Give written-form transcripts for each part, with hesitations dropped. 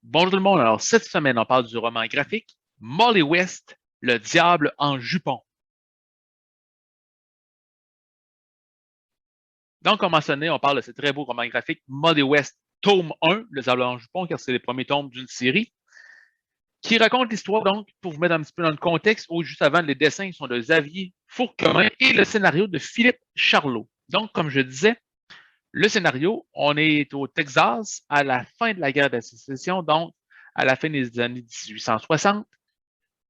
Bonjour tout le monde. Alors, cette semaine, on parle du roman graphique Molly West, Le diable en jupon. Donc, comme mentionné, on parle de ce très beau roman graphique Molly West, tome 1, Le diable en jupon, car c'est les premiers tomes d'une série, qui raconte l'histoire, donc, pour vous mettre un petit peu dans le contexte, où juste avant, les dessins sont de Xavier Fourquemin et le scénario de Philippe Charlot. Donc, comme je disais, le scénario, on est au Texas à la fin de la guerre de sécession, donc à la fin des années 1860.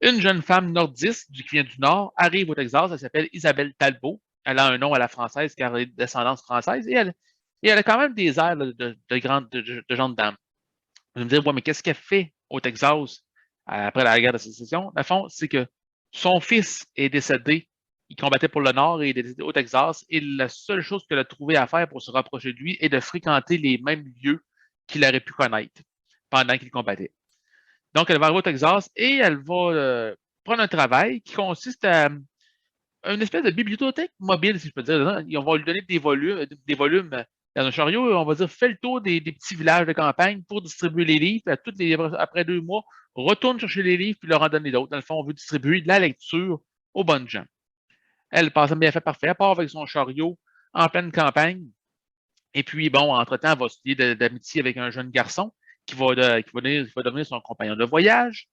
Une jeune femme nordiste qui vient du Nord arrive au Texas. Elle s'appelle Isabelle Talbot. Elle a un nom à la française car elle est de descendance française et elle a quand même des airs de grande de jeune dame. Vous me dire, ouais, mais qu'est-ce qu'elle fait au Texas après la guerre de sécession? Le fond, c'est que son fils est décédé. Il combattait pour le Nord et il est décédé au Texas. Et la seule chose qu'elle a trouvé à faire pour se rapprocher de lui est de fréquenter les mêmes lieux qu'il aurait pu connaître pendant qu'il combattait. Donc, elle va arriver au Texas et elle va prendre un travail qui consiste à une espèce de bibliothèque mobile, si je peux dire. On va lui donner des volumes dans un chariot. On va dire, fais le tour des petits villages de campagne pour distribuer les livres. Après 2 mois, retourne chercher les livres puis leur en donner d'autres. Dans le fond, on veut distribuer de la lecture aux bonnes gens. Elle passe un bien fait parfait. Elle part avec son chariot en pleine campagne. Et puis, bon, entre-temps, elle va se lier d'amitié avec un jeune garçon qui va devenir son compagnon de voyage.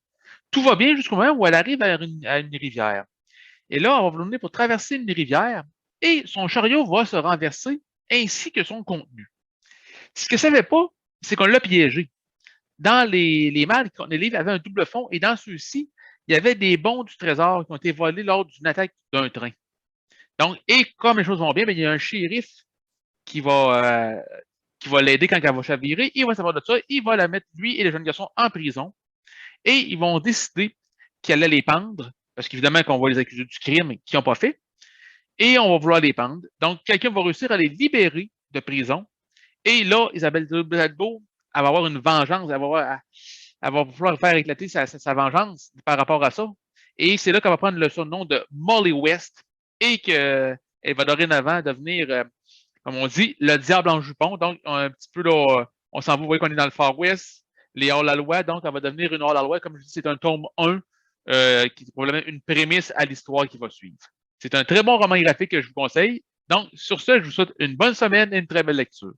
Tout va bien jusqu'au moment où elle arrive à une rivière. Et là, on va vous emmener pour traverser une rivière et son chariot va se renverser ainsi que son contenu. Ce que ça ne savait pas, c'est qu'on l'a piégé. Dans les malles qui contenaient les livres, il y avait un double fond et dans ceux-ci, il y avait des bons du trésor qui ont été volés lors d'une attaque d'un train. Donc, et comme les choses vont bien, bien il y a un shérif qui va, euh, qui va l'aider quand elle va chavirer. Il va savoir de ça. Il va la mettre, lui et les jeunes garçons, en prison. Et ils vont décider qu'elle allait les pendre, parce qu'évidemment qu'on va les accuser du crime qu'ils n'ont pas fait, et on va vouloir les pendre. Donc, quelqu'un va réussir à les libérer de prison. Et là, Isabelle Talbot, elle va avoir une vengeance, elle va vouloir faire éclater sa vengeance par rapport à ça. Et c'est là qu'elle va prendre le surnom de Molly West et qu'elle va dorénavant devenir, comme on dit, le diable en jupon. Donc, un petit peu là, on s'en va, vous voyez qu'on est dans le Far West, les hors-la-loi. Donc, elle va devenir une hors-la-loi. Comme je dis, c'est un tome 1 qui est probablement une prémisse à l'histoire qui va suivre. C'est un très bon roman graphique que je vous conseille. Donc, sur ce, je vous souhaite une bonne semaine et une très belle lecture.